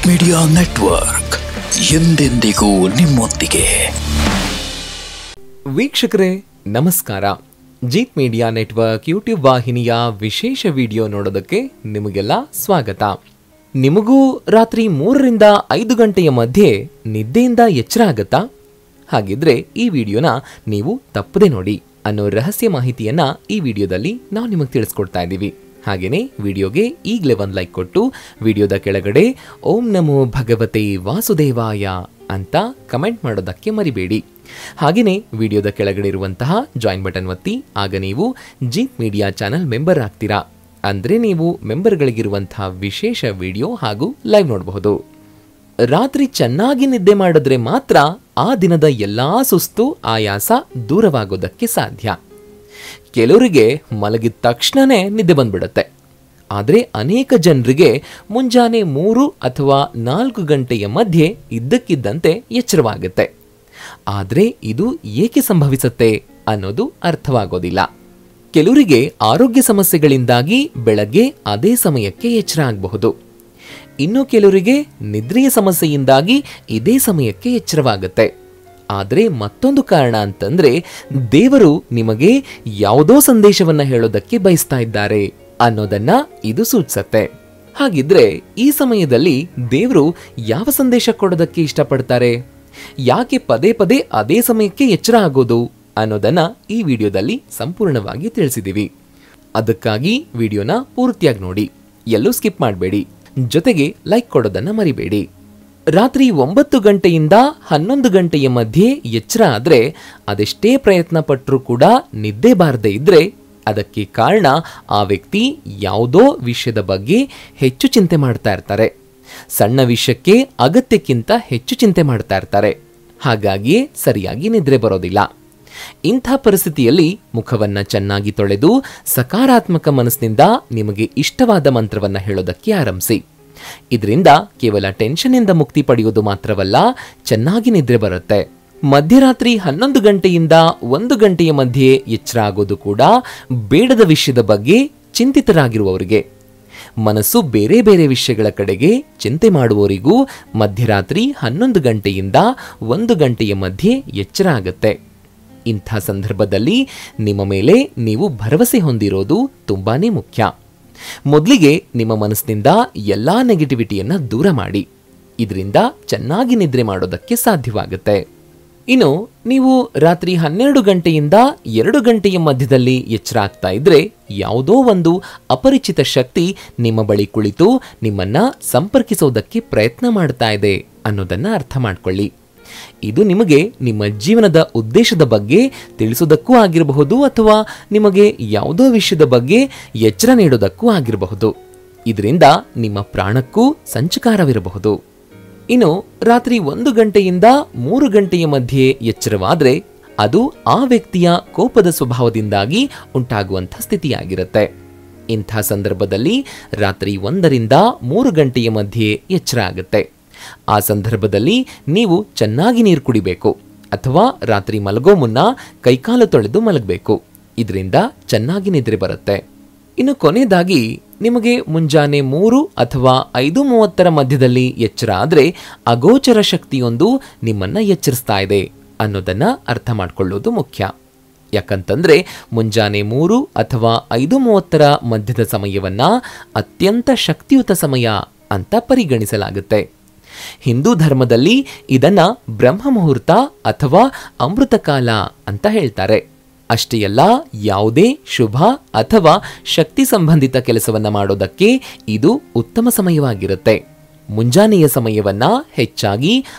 Media network ಎಂದೆಂದಿಗೂ ನಿಮ್ಮೊಂದಿಗೆ. ವೀಕ್ಷಕರೇ ನಮಸ್ಕಾರ. ಜೀತ್ ಮೀಡಿಯಾ ನೆಟ್ವರ್ಕ್ ಯೂಟ್ಯೂಬ್ ವಾಹಿನಿಯ ವಿಶೇಷ ವಿಡಿಯೋ ನೋಡೋದಕ್ಕೆ ನಿಮಗೆಲ್ಲ ಸ್ವಾಗತ. ನಿಮಗೂ ರಾತ್ರಿ 3ರಿಂದ 5 ಗಂಟೆಯ ಮಧ್ಯೆ ನಿದ್ದೆಯಿಂದ ಎಚ್ಚರ ಆಗತ್ತಾ? ಹಾಗಿದ್ರೆ ಈ ವಿಡಿಯೋನ ನೀವು ತಪ್ಪದೆ ನೋಡಿ ಅನ್ನೋ ರಹಸ್ಯ ಮಾಹಿತಿಯನ್ನ ಈ ವಿಡಿಯೋದಲ್ಲಿ ನಾವು ನಿಮಗೆ ತಿಳಿಸ್ಕೊಡ್ತಾ ಇದ್ದೀವಿ. ಹಾಗೇನೆ ವಿಡಿಯೋಗೆ ಈಗಲೇ ಒಂದು ಲೈಕ್ ಕೊಟ್ಟು ವಿಡಿಯೋದ ಕೆಳಗಡೆ ಓಂ ನಮೋ ಭಗವತೆ ವಾಸುದೇವಾಯ ಅಂತ ಕಮೆಂಟ್ ಮಾಡೋದಕ್ಕೆ ಮರಿಬೇಡಿ. ಹಾಗೆಯೇ ವಿಡಿಯೋದ ಕೆಳಗಡೆ ಇರುವಂತಹ ಜಾಯಿನ್ ಬಟನ್ ಒತ್ತಿ, ಆಗ ನೀವು ಜೀತ್ ಮೀಡಿಯಾ ಚಾನಲ್ ಮೆಂಬರ್ ಆಗ್ತೀರಾ. ಅಂದರೆ ನೀವು ಮೆಂಬರ್ಗಳಿಗಿರುವಂತಹ ವಿಶೇಷ ವಿಡಿಯೋ ಹಾಗೂ ಲೈವ್ ನೋಡಬಹುದು. ರಾತ್ರಿ ಚೆನ್ನಾಗಿ ನಿದ್ದೆ ಮಾಡಿದ್ರೆ ಮಾತ್ರ ಆ ದಿನದ ಎಲ್ಲಾ ಸುಸ್ತು ಆಯಾಸ ದೂರವಾಗೋದಕ್ಕೆ ಸಾಧ್ಯ. ಕೆಲವರಿಗೆ ಮಲಗಿದ ತಕ್ಷಣನೇ ನಿದ್ದೆ ಬಂದ್ಬಿಡುತ್ತೆ. ಆದರೆ ಅನೇಕ ಜನರಿಗೆ ಮುಂಜಾನೆ 3 ಅಥವಾ 4 ಗಂಟೆಯ ಮಧ್ಯೆ ಇದ್ದಕ್ಕಿದ್ದಂತೆ ಎಚ್ಚರವಾಗುತ್ತೆ. ಆದರೆ ಇದು ಏಕೆ ಸಂಭವಿಸುತ್ತೆ ಅನ್ನೋದು ಅರ್ಥವಾಗೋದಿಲ್ಲ. ಕೆಲವರಿಗೆ ಆರೋಗ್ಯ ಸಮಸ್ಯೆಗಳಿಂದಾಗಿ ಬೆಳಗ್ಗೆ ಅದೇ ಸಮಯಕ್ಕೆ ಎಚ್ಚರ ಆಗಬಹುದು. ಇನ್ನು ಕೆಲವರಿಗೆ ನಿದ್ರೆಯ ಸಮಸ್ಯೆಯಿಂದಾಗಿ ಇದೇ ಸಮಯಕ್ಕೆ ಎಚ್ಚರವಾಗುತ್ತೆ. ಆದರೆ ಮತ್ತೊಂದು ಕಾರಣ ಅಂತಂದ್ರೆ, ದೇವರು ನಿಮಗೆ ಯಾವುದೋ ಸಂದೇಶವನ್ನ ಹೇಳೋದಕ್ಕೆ ಬಯಸ್ತಾ ಇದ್ದಾರೆ ಅನ್ನೋದನ್ನ ಇದು ಸೂಚಿಸುತ್ತೆ. ಹಾಗಿದ್ರೆ ಈ ಸಮಯದಲ್ಲಿ ದೇವರು ಯಾವ ಸಂದೇಶ ಕೊಡೋದಕ್ಕೆ ಇಷ್ಟಪಡ್ತಾರೆ? ಯಾಕೆ ಪದೇ ಪದೇ ಅದೇ ಸಮಯಕ್ಕೆ ಎಚ್ಚರ ಆಗೋದು ಅನ್ನೋದನ್ನ ಈ ವಿಡಿಯೋದಲ್ಲಿ ಸಂಪೂರ್ಣವಾಗಿ ತಿಳಿಸಿದೀವಿ. ಅದಕ್ಕಾಗಿ ವಿಡಿಯೋನ ಪೂರ್ತಿಯಾಗಿ ನೋಡಿ, ಎಲ್ಲೂ ಸ್ಕಿಪ್ ಮಾಡಬೇಡಿ. ಜೊತೆಗೆ ಲೈಕ್ ಕೊಡೋದನ್ನ ಮರಿಬೇಡಿ. ರಾತ್ರಿ 9 ಗಂಟೆಯಿಂದ 11 ಗಂಟೆಯ ಮಧ್ಯೆ ಎಚ್ಚರ ಆದ್ರೆ ಅದೆಷ್ಟೇ ಪ್ರಯತ್ನ ಪಟ್ಟರೂ ಕೂಡ ನಿದ್ದೆ ಬಾರದೇ ಇದ್ರೆ ಅದಕ್ಕೆ ಕಾರಣ ಆ ವ್ಯಕ್ತಿ ಯಾವುದೋ ವಿಷಯದ ಬಗ್ಗೆ ಹೆಚ್ಚು ಚಿಂತೆ ಮಾಡ್ತಾ ಇರ್ತಾರೆ. ಸಣ್ಣ ವಿಷಯಕ್ಕೆ ಅಗತ್ಯಕ್ಕಿಂತ ಹೆಚ್ಚು ಚಿಂತೆ ಮಾಡ್ತಾ ಇರ್ತಾರೆ. ಹಾಗಾಗಿಯೇ ಸರಿಯಾಗಿ ನಿದ್ರೆ ಬರೋದಿಲ್ಲ. ಇಂಥ ಪರಿಸ್ಥಿತಿಯಲ್ಲಿ ಮುಖವನ್ನ ಚೆನ್ನಾಗಿ ತೊಳೆದು ಸಕಾರಾತ್ಮಕ ಮನಸ್ಸಿನಿಂದ ನಿಮಗೆ ಇಷ್ಟವಾದ ಮಂತ್ರವನ್ನ ಹೇಳೋದಕ್ಕೆ ಆರಂಭಿಸಿ. ಇದರಿಂದ ಕೇವಲ ಟೆನ್ಷನ್ ಇಂದ ಮುಕ್ತಿ ಪಡೆಯುವುದು ಮಾತ್ರವಲ್ಲ, ಚೆನ್ನಾಗಿ ನಿದ್ರೆ ಬರುತ್ತೆ. ಮಧ್ಯರಾತ್ರಿ 11 ಗಂಟೆಯಿಂದ 1 ಗಂಟೆಯ ಮಧ್ಯೆ ಎಚ್ಚರ ಆಗೋದು ಕೂಡ ಬೇಡದ ವಿಷಯದ ಬಗ್ಗೆ ಚಿಂತಿತರಾಗಿರುವವರಿಗೆ, ಮನಸ್ಸು ಬೇರೆ ಬೇರೆ ವಿಷಯಗಳ ಕಡೆಗೆ ಚಿಂತೆ ಮಾಡುವವರಿಗೂ ಮಧ್ಯರಾತ್ರಿ 11 ಗಂಟೆಯಿಂದ 1 ಗಂಟೆಯ ಮಧ್ಯೆ ಎಚ್ಚರ ಆಗುತ್ತೆ. ಇಂಥ ಸಂದರ್ಭದಲ್ಲಿ ನಿಮ್ಮ ಮೇಲೆ ನೀವು ಭರವಸೆ ಹೊಂದಿರೋದು ತುಂಬಾನೇ ಮುಖ್ಯ. ಮೊದಲಿಗೆ ನಿಮ್ಮ ಮನಸ್ಸಿನಿಂದ ಎಲ್ಲಾ ನೆಗೆಟಿವಿಟಿಯನ್ನ ದೂರ ಮಾಡಿ. ಇದರಿಂದ ಚೆನ್ನಾಗಿ ನಿದ್ರೆ ಮಾಡೋದಕ್ಕೆ ಸಾಧ್ಯವಾಗುತ್ತೆ. ಇನ್ನು ನೀವು ರಾತ್ರಿ 12 ಗಂಟೆಯಿಂದ 2 ಗಂಟೆಯ ಮಧ್ಯದಲ್ಲಿ ಎಚ್ಚರ ಆಗ್ತಾ ಇದ್ರೆ ಯಾವುದೋ ಒಂದು ಅಪರಿಚಿತ ಶಕ್ತಿ ನಿಮ್ಮ ಬಳಿ ಕುಳಿತು ನಿಮ್ಮನ್ನ ಸಂಪರ್ಕಿಸೋದಕ್ಕೆ ಪ್ರಯತ್ನ ಮಾಡ್ತಾ ಇದೆ ಅನ್ನೋದನ್ನ ಅರ್ಥ ಮಾಡ್ಕೊಳ್ಳಿ. ಇದು ನಿಮಗೆ ನಿಮ್ಮ ಜೀವನದ ಉದ್ದೇಶದ ಬಗ್ಗೆ ತಿಳಿಸೋದಕ್ಕೂ ಆಗಿರಬಹುದು, ಅಥವಾ ನಿಮಗೆ ಯಾವುದೋ ವಿಷಯದ ಬಗ್ಗೆ ಎಚ್ಚರ ನೀಡೋದಕ್ಕೂ ಆಗಿರಬಹುದು. ಇದರಿಂದ ನಿಮ್ಮ ಪ್ರಾಣಕ್ಕೂ ಸಂಚಕಾರವಿರಬಹುದು. ಇನ್ನು ರಾತ್ರಿ 1 ಗಂಟೆಯಿಂದ 3 ಗಂಟೆಯ ಮಧ್ಯೆ ಎಚ್ಚರವಾದ್ರೆ ಅದು ಆ ವ್ಯಕ್ತಿಯ ಕೋಪದ ಸ್ವಭಾವದಿಂದಾಗಿ ಉಂಟಾಗುವಂಥ ಸ್ಥಿತಿಯಾಗಿರುತ್ತೆ. ಇಂಥ ಸಂದರ್ಭದಲ್ಲಿ ರಾತ್ರಿ 1ರಿಂದ 3 ಗಂಟೆಯ ಮಧ್ಯೆ ಎಚ್ಚರ ಆಗುತ್ತೆ. ಆ ಸಂದರ್ಭದಲ್ಲಿ ನೀವು ಚೆನ್ನಾಗಿ ನೀರು ಕುಡಿಬೇಕು, ಅಥವಾ ರಾತ್ರಿ ಮಲಗೋ ಮುನ್ನ ಕೈಕಾಲು ತೊಳೆದು ಮಲಗಬೇಕು. ಇದರಿಂದ ಚೆನ್ನಾಗಿ ನಿದ್ರೆ ಬರುತ್ತೆ. ಇನ್ನು ಕೊನೆಯದಾಗಿ ನಿಮಗೆ ಮುಂಜಾನೆ 3 ಅಥವಾ 5:30 ಮಧ್ಯದಲ್ಲಿ ಎಚ್ಚರ ಆದ್ರೆ ಅಗೋಚರ ಶಕ್ತಿಯೊಂದು ನಿಮ್ಮನ್ನ ಎಚ್ಚರಿಸ್ತಾ ಇದೆ ಅನ್ನೋದನ್ನ ಅರ್ಥ ಮಾಡ್ಕೊಳ್ಳೋದು ಮುಖ್ಯ. ಯಾಕಂತಂದ್ರೆ ಮುಂಜಾನೆ 3 ಅಥವಾ 5:30 ಮಧ್ಯದ ಸಮಯವನ್ನ ಅತ್ಯಂತ ಶಕ್ತಿಯುತ ಸಮಯ ಅಂತ ಪರಿಗಣಿಸಲಾಗುತ್ತೆ. ಹಿಂದೂ ಧರ್ಮದಲ್ಲಿ ಇದನ್ನ ಬ್ರಹ್ಮ ಮುಹೂರ್ತ ಅಥವಾ ಅಮೃತ ಕಾಲ ಅಂತ ಹೇಳ್ತಾರೆ. ಅಷ್ಟೇ ಅಲ್ಲ, ಯಾವುದೇ ಶುಭ ಅಥವಾ ಶಕ್ತಿ ಸಂಬಂಧಿತ ಕೆಲಸವನ್ನ ಮಾಡೋದಕ್ಕೆ ಇದು ಉತ್ತಮ ಸಮಯವಾಗಿರುತ್ತೆ. ಮುಂಜಾನೆಯ ಸಮಯವನ್ನ ಹೆಚ್ಚಾಗಿ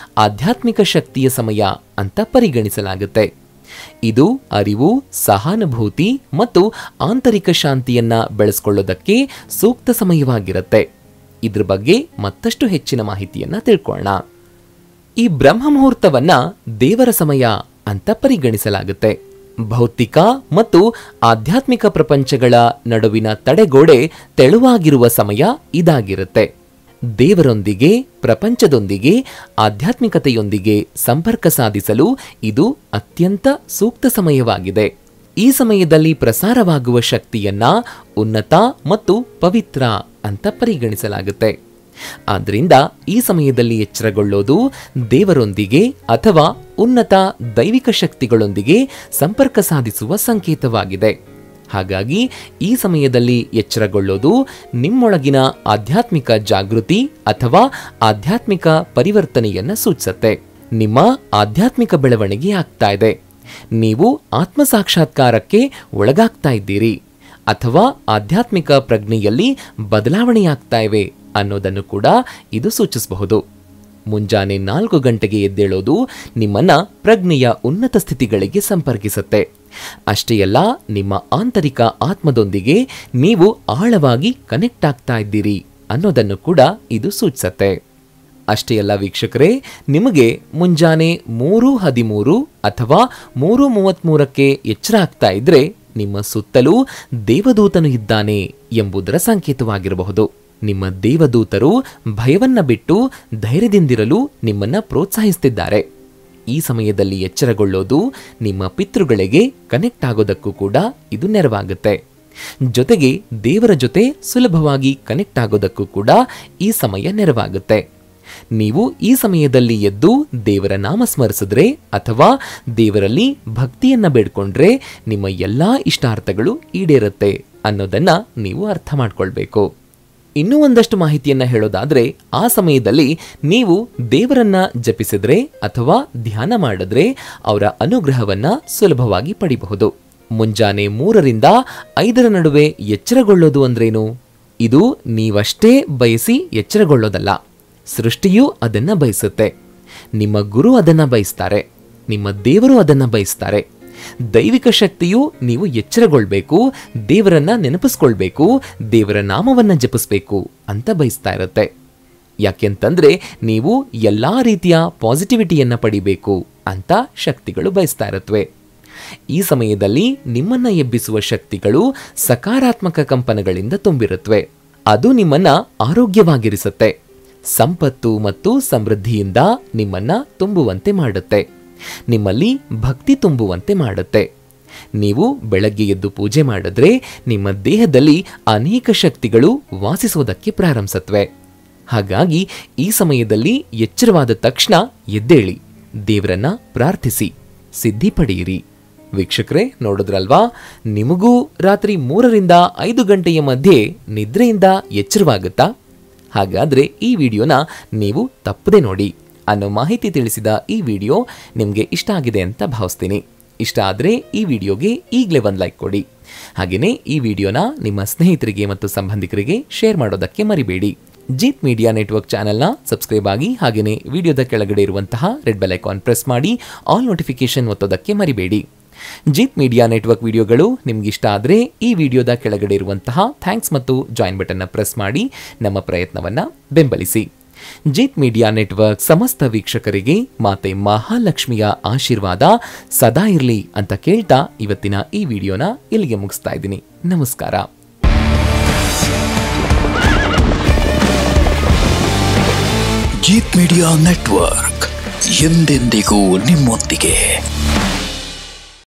ಆಧ್ಯಾತ್ಮಿಕ ಶಕ್ತಿಯ ಸಮಯ ಅಂತ ಪರಿಗಣಿಸಲಾಗುತ್ತೆ. ಇದು ಅರಿವು, ಸಹಾನುಭೂತಿ ಮತ್ತು ಆಂತರಿಕ ಶಾಂತಿಯನ್ನ ಬೆಳೆಸ್ಕೊಳ್ಳೋದಕ್ಕೆ ಸೂಕ್ತ ಸಮಯವಾಗಿರುತ್ತೆ. ಇದ್ರ ಬಗ್ಗೆ ಮತ್ತಷ್ಟು ಹೆಚ್ಚಿನ ಮಾಹಿತಿಯನ್ನ ತಿಳ್ಕೊಳ್ಳೋಣ. ಈ ಬ್ರಹ್ಮ ಮುಹೂರ್ತವನ್ನ ದೇವರ ಸಮಯ ಅಂತ ಪರಿಗಣಿಸಲಾಗುತ್ತೆ. ಭೌತಿಕ ಮತ್ತು ಆಧ್ಯಾತ್ಮಿಕ ಪ್ರಪಂಚಗಳ ನಡುವಿನ ತಡೆಗೋಡೆ ತೆಳುವಾಗಿರುವ ಸಮಯ ಇದಾಗಿರುತ್ತೆ. ದೇವರೊಂದಿಗೆ, ಪ್ರಪಂಚದೊಂದಿಗೆ, ಆಧ್ಯಾತ್ಮಿಕತೆಯೊಂದಿಗೆ ಸಂಪರ್ಕ ಸಾಧಿಸಲು ಇದು ಅತ್ಯಂತ ಸೂಕ್ತ ಸಮಯವಾಗಿದೆ. ಈ ಸಮಯದಲ್ಲಿ ಪ್ರಸಾರವಾಗುವ ಶಕ್ತಿಯನ್ನ ಉನ್ನತ ಮತ್ತು ಪವಿತ್ರ ಅಂತ ಪರಿಗಣಿಸಲಾಗುತ್ತೆ. ಆದ್ದರಿಂದ ಈ ಸಮಯದಲ್ಲಿ ಎಚ್ಚರಗೊಳ್ಳೋದು ದೇವರೊಂದಿಗೆ ಅಥವಾ ಉನ್ನತ ದೈವಿಕ ಶಕ್ತಿಗಳೊಂದಿಗೆ ಸಂಪರ್ಕ ಸಾಧಿಸುವ ಸಂಕೇತವಾಗಿದೆ. ಹಾಗಾಗಿ ಈ ಸಮಯದಲ್ಲಿ ಎಚ್ಚರಗೊಳ್ಳೋದು ನಿಮ್ಮೊಳಗಿನ ಆಧ್ಯಾತ್ಮಿಕ ಜಾಗೃತಿ ಅಥವಾ ಆಧ್ಯಾತ್ಮಿಕ ಪರಿವರ್ತನೆಯನ್ನು ಸೂಚಿಸುತ್ತೆ. ನಿಮ್ಮ ಆಧ್ಯಾತ್ಮಿಕ ಬೆಳವಣಿಗೆ ಆಗ್ತಾ ಇದೆ, ನೀವು ಆತ್ಮ ಸಾಕ್ಷಾತ್ಕಾರಕ್ಕೆ ಒಳಗಾಗ್ತಾ ಇದ್ದೀರಿ ಅಥವಾ ಆಧ್ಯಾತ್ಮಿಕ ಪ್ರಜ್ಞೆಯಲ್ಲಿ ಬದಲಾವಣೆಯಾಗ್ತಾ ಇವೆ ಅನ್ನೋದನ್ನು ಕೂಡ ಇದು ಸೂಚಿಸಬಹುದು. ಮುಂಜಾನೆ 4 ಗಂಟೆಗೆ ಎದ್ದೇಳೋದು ನಿಮ್ಮನ್ನ ಪ್ರಜ್ಞೆಯ ಉನ್ನತ ಸ್ಥಿತಿಗಳಿಗೆ ಸಂಪರ್ಕಿಸುತ್ತೆ. ಅಷ್ಟೇ ಅಲ್ಲ, ನಿಮ್ಮ ಆಂತರಿಕ ಆತ್ಮದೊಂದಿಗೆ ನೀವು ಆಳವಾಗಿ ಕನೆಕ್ಟ್ ಆಗ್ತಾ ಇದ್ದೀರಿ ಅನ್ನೋದನ್ನು ಕೂಡ ಇದು ಸೂಚಿಸುತ್ತೆ. ಅಷ್ಟೇ ಅಲ್ಲ ವೀಕ್ಷಕರೇ, ನಿಮಗೆ ಮುಂಜಾನೆ 3:13 ಅಥವಾ 3:33ಕ್ಕೆ ಎಚ್ಚರ ಆಗ್ತಾ ಇದ್ರೆ ನಿಮ್ಮ ಸುತ್ತಲೂ ದೇವದೂತನು ಇದ್ದಾನೆ ಎಂಬುದರ ಸಂಕೇತವಾಗಿರಬಹುದು. ನಿಮ್ಮ ದೇವದೂತರು ಭಯವನ್ನ ಬಿಟ್ಟು ಧೈರ್ಯದಿಂದಿರಲು ನಿಮ್ಮನ್ನ ಪ್ರೋತ್ಸಾಹಿಸುತ್ತಿದ್ದಾರೆ. ಈ ಸಮಯದಲ್ಲಿ ಎಚ್ಚರಗೊಳ್ಳೋದು ನಿಮ್ಮ ಪಿತೃಗಳಿಗೆ ಕನೆಕ್ಟ್ ಆಗೋದಕ್ಕೂ ಕೂಡ ಇದು ನೆರವಾಗುತ್ತೆ. ಜೊತೆಗೆ ದೇವರ ಜೊತೆ ಸುಲಭವಾಗಿ ಕನೆಕ್ಟ್ ಆಗೋದಕ್ಕೂ ಕೂಡ ಈ ಸಮಯ ನೆರವಾಗುತ್ತೆ. ನೀವು ಈ ಸಮಯದಲ್ಲಿ ಎದ್ದು ದೇವರ ನಾಮ ಸ್ಮರಿಸಿದ್ರೆ ಅಥವಾ ದೇವರಲ್ಲಿ ಭಕ್ತಿಯನ್ನ ಬೇಡ್ಕೊಂಡ್ರೆ ನಿಮ್ಮ ಎಲ್ಲಾ ಇಷ್ಟಾರ್ಥಗಳು ಈಡೇರುತ್ತೆ ಅನ್ನೋದನ್ನ ನೀವು ಅರ್ಥ ಮಾಡ್ಕೊಳ್ಬೇಕು. ಇನ್ನೂ ಒಂದಷ್ಟು ಮಾಹಿತಿಯನ್ನ ಹೇಳೋದಾದ್ರೆ, ಆ ಸಮಯದಲ್ಲಿ ನೀವು ದೇವರನ್ನ ಜಪಿಸಿದ್ರೆ ಅಥವಾ ಧ್ಯಾನ ಮಾಡಿದ್ರೆ ಅವರ ಅನುಗ್ರಹವನ್ನ ಸುಲಭವಾಗಿ ಪಡಿಬಹುದು. ಮುಂಜಾನೆ 3ರಿಂದ 5ರ ನಡುವೆ ಎಚ್ಚರಗೊಳ್ಳೋದು ಅಂದ್ರೇನು? ಇದು ನೀವಷ್ಟೇ ಬಯಸಿ ಎಚ್ಚರಗೊಳ್ಳೋದಲ್ಲ, ಸೃಷ್ಟಿಯೂ ಅದನ್ನ ಬಯಸುತ್ತೆ. ನಿಮ್ಮ ಗುರು ಅದನ್ನ ಬಯಸ್ತಾರೆ, ನಿಮ್ಮ ದೇವರು ಅದನ್ನ ಬಯಸ್ತಾರೆ. ದೈವಿಕ ಶಕ್ತಿಯು ನೀವು ಎಚ್ಚರಗೊಳ್ಬೇಕು, ದೇವರನ್ನ ನೆನಪಿಸ್ಕೊಳ್ಬೇಕು, ದೇವರ ನಾಮವನ್ನ ಜಪಿಸ್ಬೇಕು ಅಂತ ಬಯಸ್ತಾ ಇರುತ್ತೆ. ಯಾಕೆಂತಂದ್ರೆ ನೀವು ಎಲ್ಲಾ ರೀತಿಯ ಪಾಸಿಟಿವಿಟಿಯನ್ನ ಪಡಿಬೇಕು ಅಂತ ಶಕ್ತಿಗಳು ಬಯಸ್ತಾ ಇರುತ್ತವೆ. ಈ ಸಮಯದಲ್ಲಿ ನಿಮ್ಮನ್ನ ಎಬ್ಬಿಸುವ ಶಕ್ತಿಗಳು ಸಕಾರಾತ್ಮಕ ಕಂಪನಗಳಿಂದ ತುಂಬಿರುತ್ತವೆ. ಅದು ನಿಮ್ಮನ್ನ ಆರೋಗ್ಯವಾಗಿರಿಸುತ್ತೆ, ಸಂಪತ್ತು ಮತ್ತು ಸಮೃದ್ಧಿಯಿಂದ ನಿಮ್ಮನ್ನ ತುಂಬುವಂತೆ ಮಾಡುತ್ತೆ, ನಿಮ್ಮಲ್ಲಿ ಭಕ್ತಿ ತುಂಬುವಂತೆ ಮಾಡುತ್ತೆ. ನೀವು ಬೆಳಗ್ಗೆ ಎದ್ದು ಪೂಜೆ ಮಾಡಿದ್ರೆ ನಿಮ್ಮ ದೇಹದಲ್ಲಿ ಅನೇಕ ಶಕ್ತಿಗಳು ವಾಸಿಸೋದಕ್ಕೆ ಪ್ರಾರಂಭಿಸುತ್ತವೆ. ಹಾಗಾಗಿ ಈ ಸಮಯದಲ್ಲಿ ಎಚ್ಚರವಾದ ತಕ್ಷಣ ಎದ್ದೇಳಿ ದೇವರನ್ನ ಪ್ರಾರ್ಥಿಸಿ ಸಿದ್ಧಿ ಪಡೆಯಿರಿ. ವೀಕ್ಷಕರೇ, ನೋಡಿದ್ರಲ್ವಾ, ನಿಮಗೂ ರಾತ್ರಿ 3ರಿಂದ 5 ಗಂಟೆಯ ಮಧ್ಯೆ ನಿದ್ರೆಯಿಂದ ಎಚ್ಚರವಾಗುತ್ತಾ? ಹಾಗಾದ್ರೆ ಈ ವಿಡಿಯೋನ ನೀವು ತಪ್ಪದೆ ನೋಡಿ ಅನ್ನೋ ಮಾಹಿತಿ ತಿಳಿಸಿದ ಈ ವಿಡಿಯೋ ನಿಮಗೆ ಇಷ್ಟ ಆಗಿದೆ ಅಂತ ಭಾವಿಸ್ತೀನಿ. ಇಷ್ಟ ಆದರೆ ಈ ವಿಡಿಯೋಗೆ ಈಗಲೇ ಒಂದು ಲೈಕ್ ಕೊಡಿ. ಹಾಗೆಯೇ ಈ ವಿಡಿಯೋನ ನಿಮ್ಮ ಸ್ನೇಹಿತರಿಗೆ ಮತ್ತು ಸಂಬಂಧಿಕರಿಗೆ ಶೇರ್ ಮಾಡೋದಕ್ಕೆ ಮರಿಬೇಡಿ. ಜೀತ್ ಮೀಡಿಯಾ ನೆಟ್ವರ್ಕ್ ಚಾನೆಲ್ನ ಸಬ್ಸ್ಕ್ರೈಬ್ ಆಗಿ ಹಾಗೆಯೇ ವಿಡಿಯೋದ ಕೆಳಗಡೆ ಇರುವಂತಹ ರೆಡ್ ಬೆಲ್ ಐಕಾನ್ ಪ್ರೆಸ್ ಮಾಡಿ ಆಲ್ ನೋಟಿಫಿಕೇಶನ್ ಒತ್ತೋದಕ್ಕೆ ಮರಿಬೇಡಿ. ಜೀತ್ ಮೀಡಿಯಾ ನೆಟ್ವರ್ಕ್ ವಿಡಿಯೋಗಳು ನಿಮ್ಗಿಷ್ಟ ಆದರೆ ಈ ವಿಡಿಯೋದ ಕೆಳಗಡೆ ಇರುವಂತಹ ಥ್ಯಾಂಕ್ಸ್ ಮತ್ತು ಜಾಯಿನ್ ಬಟನ್ನ ಪ್ರೆಸ್ ಮಾಡಿ ನಮ್ಮ ಪ್ರಯತ್ನವನ್ನ ಬೆಂಬಲಿಸಿ. ಜೀತ್ ಮೀಡಿಯಾ ನೆಟ್ವರ್ಕ್ ಸಮಸ್ತ ವೀಕ್ಷಕರಿಗೆ ಮಾತೆ ಮಹಾಲಕ್ಷ್ಮಿಯ ಆಶೀರ್ವಾದ ಸದಾ ಇರಲಿ ಅಂತ ಕೇಳ್ತಾ ಇವತ್ತಿನ ಈ ವಿಡಿಯೋನ ಇಲ್ಲಿಗೆ ಮುಗಿಸ್ತಾ ಇದ್ದೀನಿ. ನಮಸ್ಕಾರ. ಜೀತ್ ಮೀಡಿಯಾ ನೆಟ್ವರ್ಕ್ ಎಂದೆಂದಿಗೂ ನಿಮ್ಮೊಂದಿಗೆ.